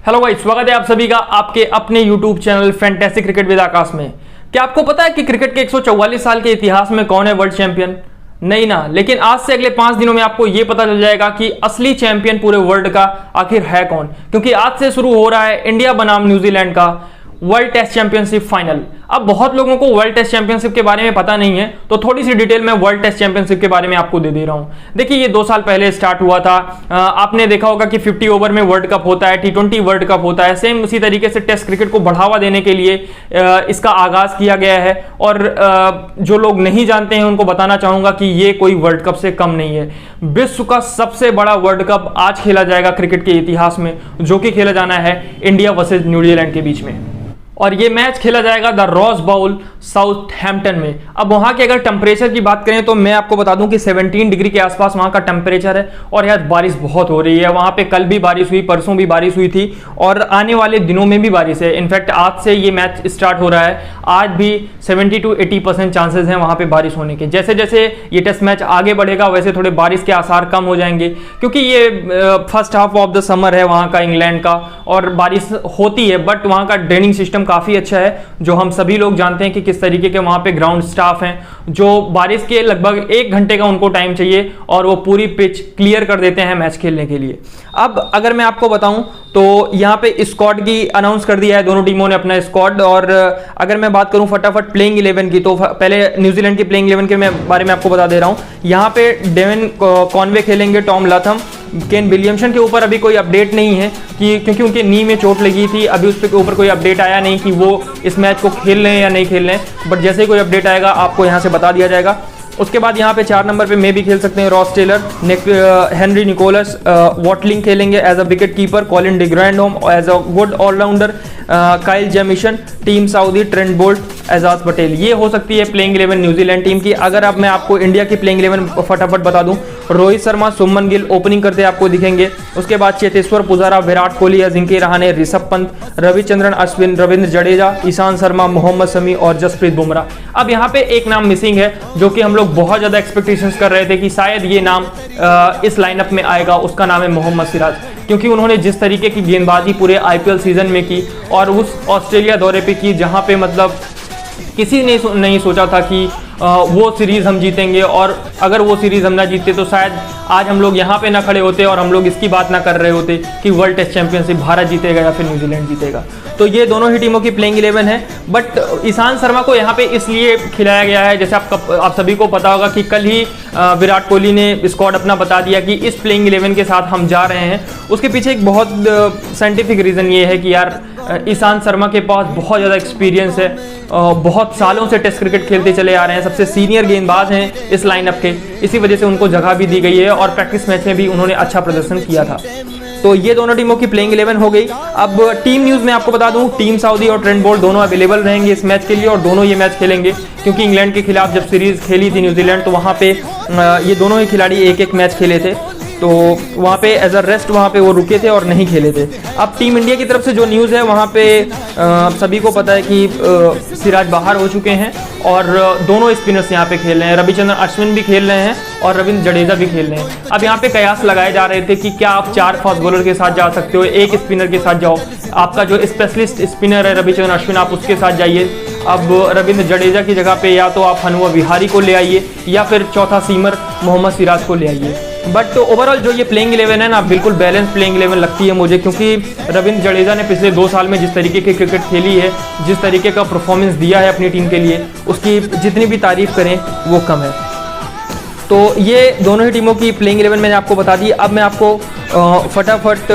Hello guys, स्वागत है आप सभी का आपके अपने YouTube channel fantastic cricket with Aakash में। क्या आपको पता है कि क्रिकेट के 144 साल के इतिहास में कौन है वर्ल्ड चैंपियन? नहीं ना, लेकिन आज से अगले 5 दिनों में आपको यह पता चल जाएगा कि असली चैंपियन पूरे वर्ल्ड का आखिर है कौन। क्योंकि आज से शुरू हो रहा है इंडिया बनाम न्यूजीलैंड का वर्ल्ड टेस्ट चैंपियनशिप फाइनल। अब बहुत लोगों को वर्ल्ड टेस्ट चैंपियनशिप के बारे में पता नहीं है, तो थोड़ी सी डिटेल में वर्ल्ड टेस्ट चैंपियनशिप के बारे में आपको दे रहा हूं। देखिए, ये 2 साल पहले स्टार्ट हुआ था। आपने देखा होगा कि 50 ओवर में वर्ल्ड कप होता है, T20 वर्ल्ड कप होता है। सेम उसी तरीके से टेस्ट क्रिकेट को बढ़ावा देने के लिए इसका आगाज किया गया है। और जो लोग नहीं जानते हैं उनको बताना चाहूंगा कि ये कोई वर्ल्ड कप से कम नहीं है। विश्व का सबसे बड़ा वर्ल्ड कप आज खेला जाएगा क्रिकेट के इतिहास में, जो कि खेला जाना है इंडिया वर्सेज न्यूजीलैंड के बीच में। और ये मैच खेला जाएगा द रॉस बाउल साउथहैम्पटन में। अब वहां के अगर टेम्परेचर की बात करें तो मैं आपको बता दूं कि 17 डिग्री के आसपास वहां का टेम्परेचर है। और यार, बारिश बहुत हो रही है वहां पे। कल भी बारिश हुई, परसों भी बारिश हुई थी, और आने वाले दिनों में भी बारिश है। इनफैक्ट आज से ये मैच स्टार्ट हो रहा है, आज भी 70 to 80% चांसेस हैं वहां पे बारिश होने के। जैसे जैसे ये टेस्ट मैच आगे बढ़ेगा वैसे थोड़े बारिश के आसार कम हो जाएंगे, क्योंकि ये first half of the summer है वहां का, इंग्लैंड का, और बारिश होती है। बट वहां का ड्रेनिंग सिस्टम काफी अच्छा है, जो हम सभी लोग जानते हैं कि किस तरीके के वहां पे ग्राउंड स्टाफ हैं, जो बारिश के लगभग 1 घंटे का उनको टाइम चाहिए और वो पूरी पिच क्लियर कर देते हैं मैच खेलने के लिए। अब अगर मैं आपको बताऊं तो यहाँ पे स्क्वाड की अनाउंस कर दिया है, दोनों टीमों ने अपना स्क्वाड। और अगर मैं बात करूं फटाफट प्लेइंग 11 की, तो पहले न्यूजीलैंड की प्लेइंग 11 के बारे में आपको बता दे रहा हूं। यहाँ पे डेविन कॉनवे खेलेंगे, टॉम लाथम, केन विलियमसन के ऊपर अभी कोई अपडेट नहीं है क्योंकि उनके नी में चोट लगी थी। अभी उसके ऊपर कोई अपडेट आया नहीं कि वो इस मैच को खेल रहे हैं या नहीं खेल रहे हैं, बट जैसे ही कोई अपडेट आएगा आपको यहाँ से बता दिया जाएगा। उसके बाद यहाँ पे 4 नंबर पे मैं भी खेल सकते हैं Ross Taylor, Henry Nicholls, Watling खेलेंगे as a wicket keeper, Colin de Grandhomme as a good allrounder, Kyle Jamieson, Tim Southee, Trent Boult, Ajaz Patel. ये हो सकती है प्लेइंग 11 न्यूजीलैंड टीम की। अगर अब मैं आपको इंडिया की प्लेइंग 11 फटाफट बता दूं, रोहित शर्मा, शुभमन गिल ओपनिंग करते आपको दिखेंगे। उसके बाद चेतेश्वर पुजारा, विराट कोहली, अजिंक्य रहाणे, ऋषभ पंत, रविचंद्रन अश्विन, रविंद्र जडेजा, ईशांत शर्मा, मोहम्मद शमी और जसप्रीत बुमराह। अब यहाँ पे एक नाम मिसिंग है, जो कि हम लोग बहुत ज्यादा एक्सपेक्टेशंस कर रहे थे कि शायद ये नाम इस लाइनअप में आएगा। उसका नाम है मोहम्मद सिराज, क्योंकि उन्होंने जिस तरीके की गेंदबाजी पूरे IPL सीजन में की और उस ऑस्ट्रेलिया दौरे पे की, जहां पे मतलब किसी ने नहीं सोचा था कि वो सीरीज हम जीतेंगे, और अगर वो सीरीज हम ना जीतते तो शायद आज हम लोग यहाँ पे ना खड़े होते और हम लोग इसकी बात ना कर रहे होते कि वर्ल्ड टेस्ट चैंपियनशिप भारत जीतेगा या फिर न्यूजीलैंड जीतेगा। तो ये दोनों ही टीमों की प्लेइंग 11 है। बट ईशांत शर्मा को यहाँ पे इसलिए खिलाया गया है, जैसे आप सभी को पता होगा कि कल ही विराट कोहली ने स्क्वाड अपना बता दिया कि इस प्लेइंग 11 के साथ हम जा रहे हैं। उसके पीछे एक बहुत साइंटिफिक रीज़न ये है कि यार ईशांत शर्मा के पास बहुत ज़्यादा एक्सपीरियंस है, बहुत सालों से टेस्ट क्रिकेट खेलते चले आ रहे हैं, सबसे सीनियर गेंदबाज हैं इस लाइनअप के। इसी वजह से उनको जगह भी दी गई है और प्रैक्टिस मैच में भी उन्होंने अच्छा प्रदर्शन किया था। तो ये दोनों टीमों की प्लेइंग 11 हो गई। अब टीम न्यूज़ में आपको बता दूं, टीम साउदी और ट्रेंट बोल्ट दोनों अवेलेबल रहेंगे इस मैच के लिए, और दोनों ये मैच खेलेंगे। क्योंकि इंग्लैंड के खिलाफ जब सीरीज खेली थी न्यूजीलैंड, तो वहाँ पे ये दोनों ही खिलाड़ी एक मैच खेले थे, तो वहाँ पे एज अ रेस्ट वहाँ पे वो रुके थे और नहीं खेले थे। अब टीम इंडिया की तरफ से जो न्यूज़ है, वहाँ पे सभी को पता है कि सिराज बाहर हो चुके हैं और दोनों स्पिनर्स यहाँ पे खेल रहे हैं। रविचंद्रन अश्विन भी खेल रहे हैं और रविंद्र जडेजा भी खेल रहे हैं। अब यहाँ पे कयास लगाए जा रहे थे कि क्या आप 4 फास्ट बॉलर के साथ जा सकते हो, एक स्पिनर के साथ जाओ, आपका जो स्पेशलिस्ट स्पिनर है रविचंद्रन अश्विन, आप उसके साथ जाइए। अब रविंद्र जडेजा की जगह पे या तो आप हनुमा विहारी को ले आइए या फिर चौथा सीमर मोहम्मद सिराज को ले आइए। बट ओवरऑल जो ये प्लेइंग 11 है ना, बिल्कुल बैलेंस प्लेइंग 11 लगती है मुझे, क्योंकि रविंद्र जडेजा ने पिछले 2 साल में जिस तरीके की क्रिकेट खेली है, जिस तरीके का परफॉर्मेंस दिया है अपनी टीम के लिए, उसकी जितनी भी तारीफ करें वो कम है। तो ये दोनों ही टीमों की प्लेइंग 11 मैंने आपको बता दी। अब मैं आपको फटाफट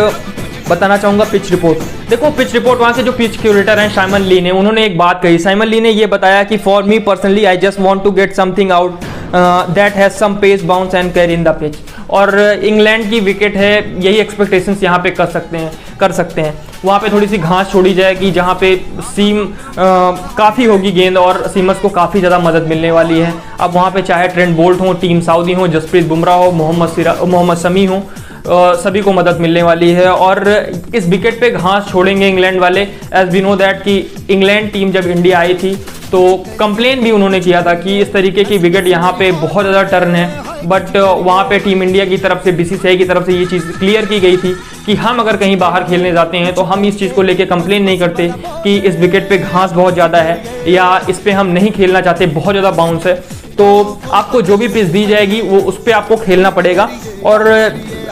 बताना चाहूँगा पिच रिपोर्ट। देखो, पिच रिपोर्ट वहाँ के जो पिच क्यूरेटर हैं साइमन ली ने, उन्होंने एक बात कही। साइमन ली ने ये बताया कि for me personally I just want to get something out that has some pace, bounce and carry in the pitch. और इंग्लैंड की विकेट है, यही एक्सपेक्टेशंस यहाँ पे कर सकते हैं। वहाँ पे थोड़ी सी घास छोड़ी जाएगी, जहाँ पे सीम काफ़ी होगी गेंद और सीमर्स को काफ़ी ज़्यादा मदद मिलने वाली है। अब वहाँ पे चाहे ट्रेंट बोल्ट हो, टीम साउदी हो, जसप्रीत बुमराह हो, मोहम्मद शमी हो, सभी को मदद मिलने वाली है। और इस विकेट पे घास छोड़ेंगे इंग्लैंड वाले, एज वी नो दैट कि इंग्लैंड टीम जब इंडिया आई थी तो कंप्लेन भी उन्होंने किया था कि इस तरीके की विकेट यहाँ पे बहुत ज़्यादा टर्न है, बट वहाँ पे टीम इंडिया की तरफ से, बीसीसीआई की तरफ से ये चीज़ क्लियर की गई थी कि हम अगर कहीं बाहर खेलने जाते हैं तो हम इस चीज़ को लेके कंप्लेन नहीं करते कि इस विकेट पे घास बहुत ज़्यादा है या इस पे हम नहीं खेलना चाहते, बहुत ज़्यादा बाउंस है। तो आपको जो भी पिच दी जाएगी वो उस पर आपको खेलना पड़ेगा। और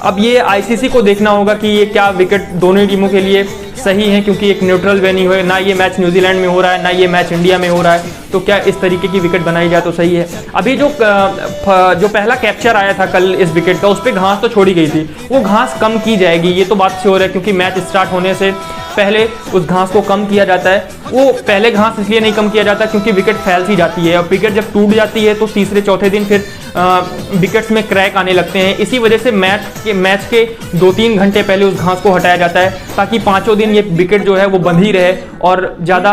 अब ये आईसीसी को देखना होगा कि ये क्या विकेट दोनों टीमों के लिए सही है, क्योंकि एक न्यूट्रल वेन्यू है, ना ये मैच न्यूजीलैंड में हो रहा है ना ये मैच इंडिया में हो रहा है, तो क्या इस तरीके की विकेट बनाई जाए तो सही है। अभी जो पहला कैप्चर आया था कल इस विकेट का, उस पर घास तो छोड़ी गई थी, वो घास कम की जाएगी, ये तो बात श्योर है, क्योंकि मैच स्टार्ट होने से पहले उस घास को कम किया जाता है। वो पहले घास इसलिए नहीं कम किया जाता क्योंकि विकेट फैल सी जाती है, और विकेट जब टूट जाती है तो तीसरे चौथे दिन फिर विकेट्स में क्रैक आने लगते हैं। इसी वजह से मैच के 2-3 घंटे पहले उस घास को हटाया जाता है, ताकि पाँचों दिन ये विकेट जो है वो बंधी रहे और ज़्यादा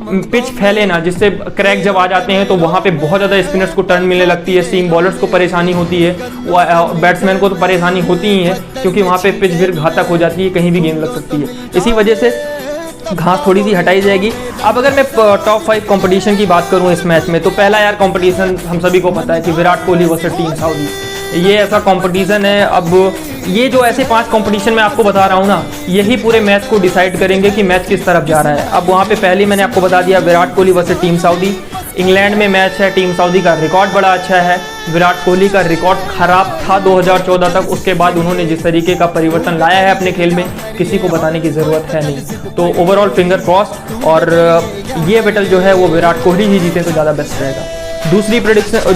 पिच फैले ना, जिससे क्रैक जब आ जाते हैं तो वहाँ पे बहुत ज़्यादा स्पिनर्स को टर्न मिलने लगती है, सीम बॉलर्स को परेशानी होती है, बैट्समैन को तो परेशानी होती ही है, क्योंकि वहाँ पे पिच फिर घातक हो जाती है, कहीं भी गेंद लग सकती है। इसी वजह से घास थोड़ी सी हटाई जाएगी। अब अगर मैं टॉप 5 कंपटीशन की बात करूं इस मैच में, तो पहला यार कंपटीशन हम सभी को पता है कि Virat Kohli versus team Saudi, ये ऐसा कंपटीशन है। अब ये जो ऐसे 5 कंपटीशन मैं आपको बता रहा हूँ ना, यही पूरे मैच को डिसाइड करेंगे कि मैच किस तरफ जा रहा है। अब वहाँ पे पहले मैंने आपको बता दिया Virat Kohli versus team Saudi, England में मैच है, टीम सऊदी का रिकॉर्ड बड़ा अच्छा है, विराट कोहली का रिकॉर्ड खराब था 2014 तक, उसके बाद उन्होंने जिस तरीके का परिवर्तन लाया है अपने खेल में, किसी को बताने की ज़रूरत है नहीं। तो ओवरऑल फिंगर क्रॉस, और ये बैटल जो है वो विराट कोहली ही जीते तो ज़्यादा बेस्ट रहेगा।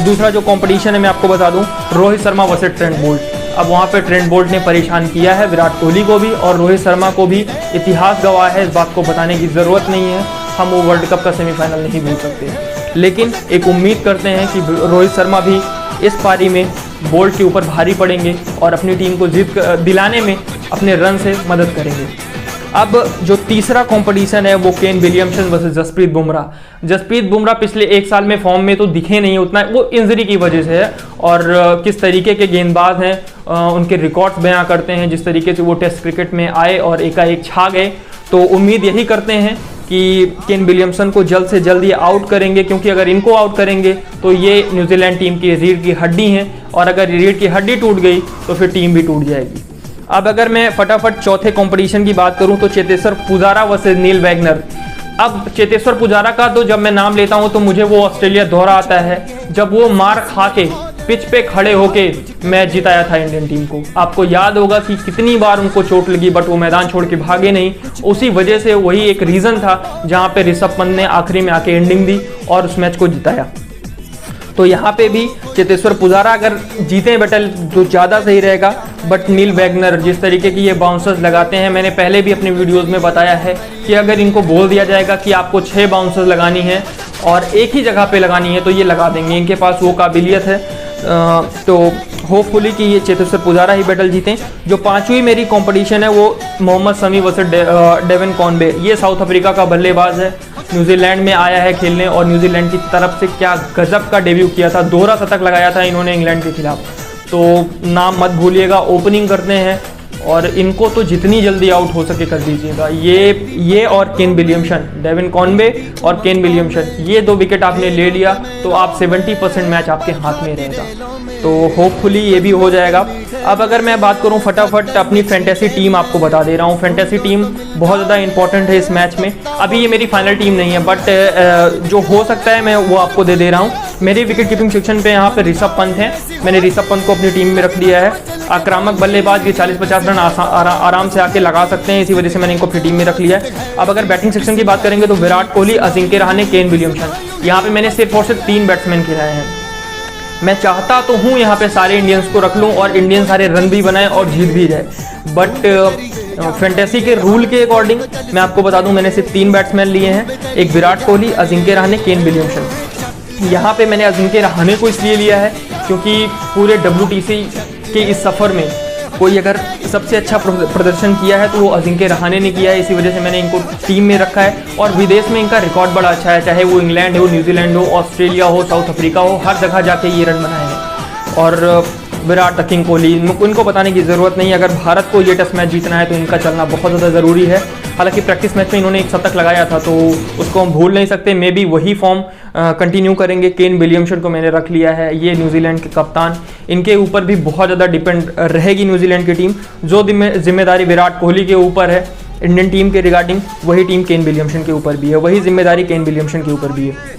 दूसरा जो कंपटीशन है मैं आपको बता दूं, Rohit Sharma versus Trent Boult. अब वहाँ पे ट्रेंट बोल्ट ने परेशान किया है विराट कोहली को भी और रोहित शर्मा को भी, इतिहास गवाह है, इस बात को बताने की ज़रूरत नहीं है, हम वो वर्ल्ड कप का सेमीफाइनल नहीं भूल सकते। लेकिन एक उम्मीद करते हैं कि रोहित शर्मा भी इस पारी में बोल्ट के ऊपर भारी पड़ेंगे और अपनी टीम को जीत दिलाने में अपने रन से मदद करेंगे। अब जो तीसरा कंपटीशन है वो Kane Williamson versus Jasprit Bumrah. Jasprit Bumrah पिछले 1 साल में फॉर्म में तो दिखे नहीं उतना, वो इंजरी की वजह से है, और किस तरीके के गेंदबाज हैं, उनके रिकॉर्ड्स बयां करते हैं, जिस तरीके से वो टेस्ट क्रिकेट में आए और एकाएक छा गए। तो उम्मीद यही करते हैं कि केन विलियमसन को जल्द से जल्द ये आउट करेंगे, क्योंकि अगर इनको आउट करेंगे तो ये न्यूजीलैंड टीम की रीढ़ की हड्डी हैं, और अगर रीढ़ की हड्डी टूट गई तो फिर टीम भी टूट जाएगी। अब अगर मैं फटाफट चौथे कंपटीशन की बात करूं तो Cheteshwar Pujara versus Neil Wagner. अब चेतेश्वर पुजारा का तो जब मैं नाम लेता हूं तो मुझे वो ऑस्ट्रेलिया दौरा आता है, जब वो मार खा के पिच पे खड़े होके मैच जिताया था इंडियन टीम को। आपको याद होगा कि कितनी बार उनको चोट लगी, बट वो मैदान छोड़ के भागे नहीं, उसी वजह से वही एक रीज़न था जहां पे ऋषभ पंत ने आखिरी में आके एंडिंग दी और उस मैच को जिताया। तो यहाँ पे भी चेतेश्वर पुजारा अगर जीते बैटल तो ज़्यादा सही रहेगा, बट नील वैगनर जिस तरीके की ये बाउंसर्स लगाते हैं, मैंने पहले भी अपने वीडियोज़ में बताया है कि अगर इनको बोल दिया जाएगा कि आपको 6 बाउंसर्स लगानी है और एक ही जगह पे लगानी है तो ये लगा देंगे, इनके पास वो काबिलियत है। तो होपफुली कि ये चेतेश्वर पुजारा ही बैटल जीतें। जो 5वीं मेरी कंपटीशन है वो Mohammed Shami versus Devon Conway. ये साउथ अफ्रीका का बल्लेबाज है, न्यूजीलैंड में आया है खेलने और न्यूजीलैंड की तरफ से क्या गजब का डेब्यू किया था, दोहरा शतक लगाया था इन्होंने इंग्लैंड के खिलाफ। तो नाम मत भूलिएगा, ओपनिंग करते हैं और इनको तो जितनी जल्दी आउट हो सके कर दीजिएगा। ये और केन विलियमसन, डेविन कॉनवे और केन विलियमसन, ये 2 विकेट आपने ले लिया तो आप 70% मैच आपके हाथ में रहेगा। तो होपफुली ये भी हो जाएगा। अब अगर मैं बात करूं फटाफट अपनी फैंटेसी टीम आपको बता दे रहा हूं। फैंटेसी टीम बहुत ज़्यादा इंपॉर्टेंट है इस मैच में। अभी ये मेरी फाइनल टीम नहीं है, बट जो हो सकता है मैं वो आपको दे रहा हूँ। मेरी विकेट कीपिंग सेक्शन पे यहाँ पे ऋषभ पंत है, मैंने ऋषभ पंत को अपनी टीम में रख दिया है। आक्रामक बल्लेबाज ये 40-50 रन आराम से आके लगा सकते हैं, इसी वजह से मैंने इनको अपनी टीम में रख लिया है। अब अगर बैटिंग सेक्शन की बात करेंगे तो विराट कोहली, अजिंक्य रहाणे, केन विलियमसन, यहाँ पे मैंने सिर्फ और सिर्फ 3 बैट्समैन खिलाए हैं। मैं चाहता तो हूँ यहाँ पे सारे इंडियंस को रख लूँ और इंडियन सारे रन भी बनाए और जीत भी जाए, बट फैंटेसी के रूल के अकॉर्डिंग मैं आपको बता दूं मैंने सिर्फ 3 बैट्समैन लिए हैं, एक विराट कोहली, अजिंक्य रहाणे, केन विलियमसन। यहाँ पे मैंने अजिंक्य रहाणे को इसलिए लिया है क्योंकि पूरे WTC के इस सफ़र में कोई अगर सबसे अच्छा प्रदर्शन किया है तो वो अजिंक्य रहाणे ने किया है, इसी वजह से मैंने इनको टीम में रखा है। और विदेश में इनका रिकॉर्ड बड़ा अच्छा है, चाहे वो इंग्लैंड हो, न्यूजीलैंड हो, ऑस्ट्रेलिया हो, साउथ अफ्रीका हो, हर जगह जाके ये रन बनाए हैं। और विराट द किंग कोहली, इनको बताने की ज़रूरत नहीं है। अगर भारत को ये टेस्ट मैच जीतना है तो इनका चलना बहुत ज़्यादा ज़रूरी है। हालांकि प्रैक्टिस मैच में इन्होंने एक शतक लगाया था तो उसको हम भूल नहीं सकते। मे बी वही फॉर्म कंटिन्यू करेंगे। केन विलियमसन को मैंने रख लिया है, ये न्यूजीलैंड के कप्तान, इनके ऊपर भी बहुत ज़्यादा डिपेंड रहेगी न्यूजीलैंड की टीम। जो जिम्मेदारी विराट कोहली के ऊपर है इंडियन टीम के रिगार्डिंग, वही टीम केन विलियमसन के ऊपर भी है, वही जिम्मेदारी केन विलियमसन के ऊपर भी है।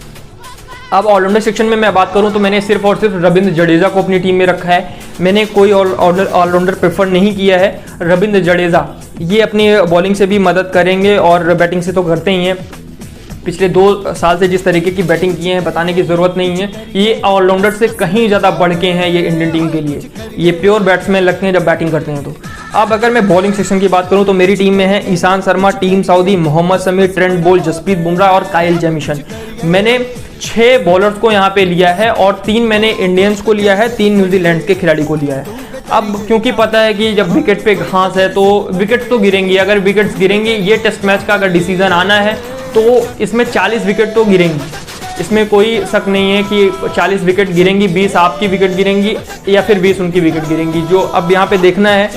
अब ऑलराउंडर सेक्शन में मैं बात करूं तो मैंने सिर्फ और सिर्फ रविंद्र जडेजा को अपनी टीम में रखा है। मैंने कोई ऑलराउंडर प्रेफर नहीं किया है। रविंद्र जडेजा ये अपनी बॉलिंग से भी मदद करेंगे और बैटिंग से तो करते ही हैं। पिछले 2 साल से जिस तरीके की बैटिंग की है बताने की ज़रूरत नहीं है। ये ऑलराउंडर से कहीं ज़्यादा बढ़ के हैं ये इंडियन टीम के लिए। ये प्योर बैट्समैन लगते हैं जब बैटिंग करते हैं तो। अब अगर मैं बॉलिंग सेक्शन की बात करूं तो मेरी टीम में है Ishant Sharma, Tim Southee, Mohammed Shami, Trent Boult, Jasprit Bumrah और काइल जेमिसन। मैंने 6 बॉलर्स को यहाँ पे लिया है और 3 मैंने इंडियंस को लिया है, 3 न्यूजीलैंड के खिलाड़ी को लिया है। अब क्योंकि पता है कि जब विकेट पे घास है तो विकेट तो गिरेंगी। अगर विकेट्स गिरेंगी, ये टेस्ट मैच का अगर डिसीजन आना है तो इसमें 40 विकेट तो गिरेंगी, इसमें कोई शक नहीं है कि 40 विकेट गिरेंगी। 20 आपकी विकेट गिरेंगी या फिर 20 उनकी विकेट गिरेंगी। जो अब यहाँ पे देखना है,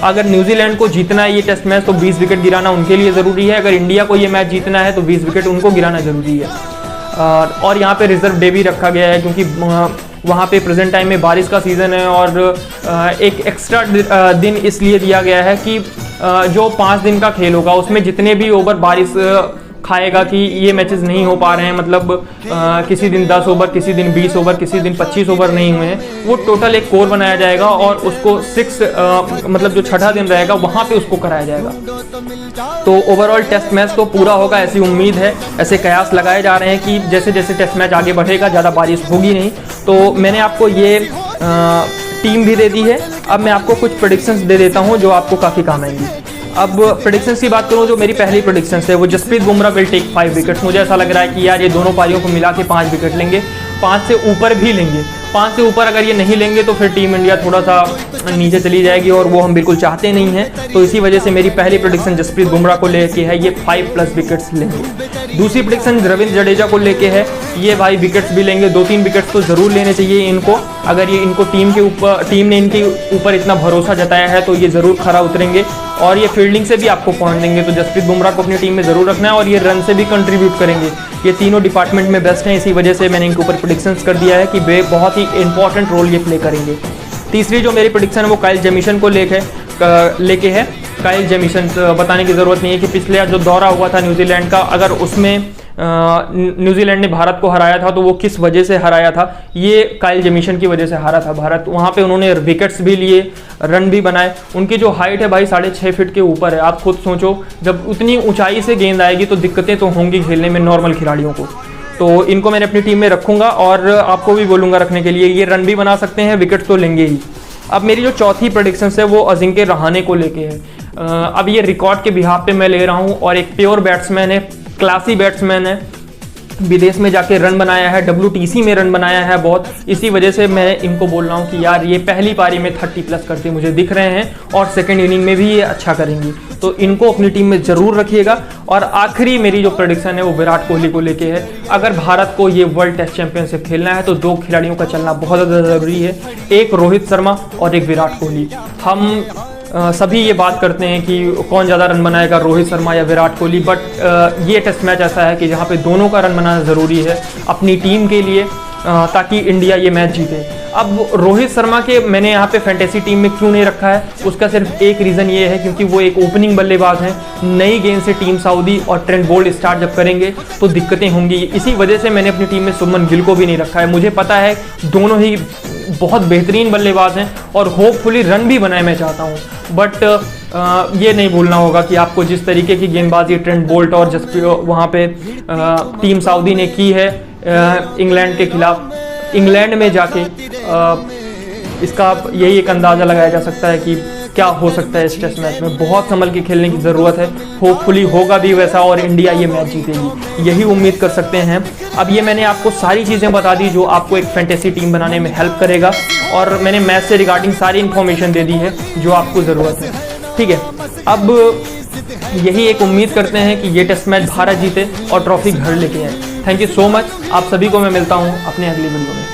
अगर न्यूजीलैंड को जीतना है ये टेस्ट मैच तो 20 विकेट गिराना उनके लिए ज़रूरी है। अगर इंडिया को ये मैच जीतना है तो 20 विकेट उनको गिराना ज़रूरी है। और यहाँ पे रिजर्व डे भी रखा गया है क्योंकि वहाँ पे प्रेजेंट टाइम में बारिश का सीज़न है और एक एक्स्ट्रा दिन इसलिए दिया गया है कि जो 5 दिन का खेल होगा उसमें जितने भी ओवर बारिश खाएगा कि ये मैचेस नहीं हो पा रहे हैं, मतलब किसी दिन 10 ओवर, किसी दिन 20 ओवर, किसी दिन 25 ओवर नहीं हुए हैं, वो टोटल एक कोर बनाया जाएगा और उसको 6 मतलब जो 6ठा दिन रहेगा वहाँ पे उसको कराया जाएगा। तो ओवरऑल टेस्ट मैच तो पूरा होगा ऐसी उम्मीद है। ऐसे कयास लगाए जा रहे हैं कि जैसे जैसे टेस्ट मैच आगे बढ़ेगा ज़्यादा बारिश होगी नहीं। तो मैंने आपको ये टीम भी दे दी है। अब मैं आपको कुछ प्रेडिक्शंस दे देता हूँ जो आपको काफ़ी काम आएंगी। अब प्रेडिक्शंस की बात करूँ, जो मेरी पहली प्रेडिक्शंस है वो Jasprit Bumrah will take 5 wickets. मुझे ऐसा लग रहा है कि यार ये दोनों पारियों को मिला के 5 विकेट लेंगे, 5 से ऊपर भी लेंगे। 5 से ऊपर अगर ये नहीं लेंगे तो फिर टीम इंडिया थोड़ा सा नीचे चली जाएगी और वो हम बिल्कुल चाहते नहीं हैं। तो इसी वजह से मेरी पहली प्रेडिक्शन जसप्रीत बुमराह को लेके है, ये 5+ विकेट्स लेंगे। दूसरी प्रेडिक्शन रविंद्र जडेजा को लेके है, ये भाई विकेट्स भी लेंगे, 2-3 विकेट्स तो जरूर लेने चाहिए इनको। अगर ये इनको टीम ने इनके ऊपर इतना भरोसा जताया है तो ये जरूर खरा उतरेंगे और ये फील्डिंग से भी आपको पॉइंट देंगे। तो जसप्रीत बुमराह को अपनी टीम में जरूर रखना है और ये रन से भी कंट्रीब्यूट करेंगे। ये तीनों डिपार्टमेंट में बेस्ट हैं, इसी वजह से मैंने इनके ऊपर प्रेडिक्शंस कर दिया है कि वे बहुत ही इंपॉर्टेंट रोल ये प्ले करेंगे। तीसरी जो मेरी प्रेडिक्शन है वो काइल जेमिसन को लेके है। काइल जेमिसन बताने की ज़रूरत नहीं है कि पिछले जो दौरा हुआ था न्यूजीलैंड का, अगर उसमें न्यूजीलैंड ने भारत को हराया था तो वो किस वजह से हराया था, ये काइल जेमिसन की वजह से हारा था भारत। वहाँ पे उन्होंने विकेट्स भी लिए, रन भी बनाए। उनकी जो हाइट है भाई 6.5 फीट के ऊपर है। आप खुद सोचो, जब उतनी ऊंचाई से गेंद आएगी तो दिक्कतें तो होंगी खेलने में नॉर्मल खिलाड़ियों को। तो इनको मैंने अपनी टीम में रखूंगा और आपको भी बोलूँगा रखने के लिए। ये रन भी बना सकते हैं, विकेट तो लेंगे ही। अब मेरी जो चौथी प्रेडिक्शन है वो अजिंक्य रहाणे को लेके है। अब ये रिकॉर्ड के बिहाफ पे मैं ले रहा हूँ और एक प्योर बैट्समैन है, क्लासी बैट्समैन है, विदेश में जाके रन बनाया है, WTC में रन बनाया है बहुत। इसी वजह से मैं इनको बोल रहा हूँ कि यार ये पहली पारी में 30+ करते मुझे दिख रहे हैं और सेकंड इनिंग में भी ये अच्छा करेंगी। तो इनको अपनी टीम में जरूर रखिएगा। और आखिरी मेरी जो प्रेडिक्शन है वो विराट कोहली को लेके है। अगर भारत को ये वर्ल्ड टेस्ट चैंपियनशिप खेलना है तो 2 खिलाड़ियों का चलना बहुत ज़्यादा ज़रूरी है, एक रोहित शर्मा और एक विराट कोहली। हम सभी ये बात करते हैं कि कौन ज़्यादा रन बनाएगा, रोहित शर्मा या विराट कोहली, बट ये टेस्ट मैच ऐसा है कि जहाँ पे दोनों का रन बनाना ज़रूरी है अपनी टीम के लिए, ताकि इंडिया ये मैच जीते। अब रोहित शर्मा के मैंने यहाँ पे फैंटेसी टीम में क्यों नहीं रखा है, उसका सिर्फ एक रीज़न ये है क्योंकि वो एक ओपनिंग बल्लेबाज हैं। नई गेंद से टीम साउदी और ट्रेंट बोल्ट स्टार्ट जब करेंगे तो दिक्कतें होंगी। इसी वजह से मैंने अपनी टीम में शुभमन गिल को भी नहीं रखा है। मुझे पता है दोनों ही बहुत बेहतरीन बल्लेबाज हैं और होपफुली रन भी बनाए मैं चाहता हूँ, बट ये नहीं भूलना होगा कि आपको जिस तरीके की गेंदबाजी ट्रेंट बोल्ट और वहाँ पे टीम साउदी ने की है इंग्लैंड के खिलाफ, इंग्लैंड में जाके इसका यही एक अंदाज़ा लगाया जा सकता है कि क्या हो सकता है इस टेस्ट मैच में। बहुत संभल के खेलने की ज़रूरत है, होपफुली होगा भी वैसा और इंडिया ये मैच जीतेगी, यही उम्मीद कर सकते हैं। अब ये मैंने आपको सारी चीज़ें बता दी जो आपको एक फैंटेसी टीम बनाने में हेल्प करेगा और मैंने मैच से रिगार्डिंग सारी इन्फॉर्मेशन दे दी है जो आपको ज़रूरत है। ठीक है, अब यही एक उम्मीद करते हैं कि ये टेस्ट मैच भारत जीते और ट्रॉफी घर लेके आए। Thank you so much. आप सभी को मैं मिलता हूँ अपने अगली वीडियो में।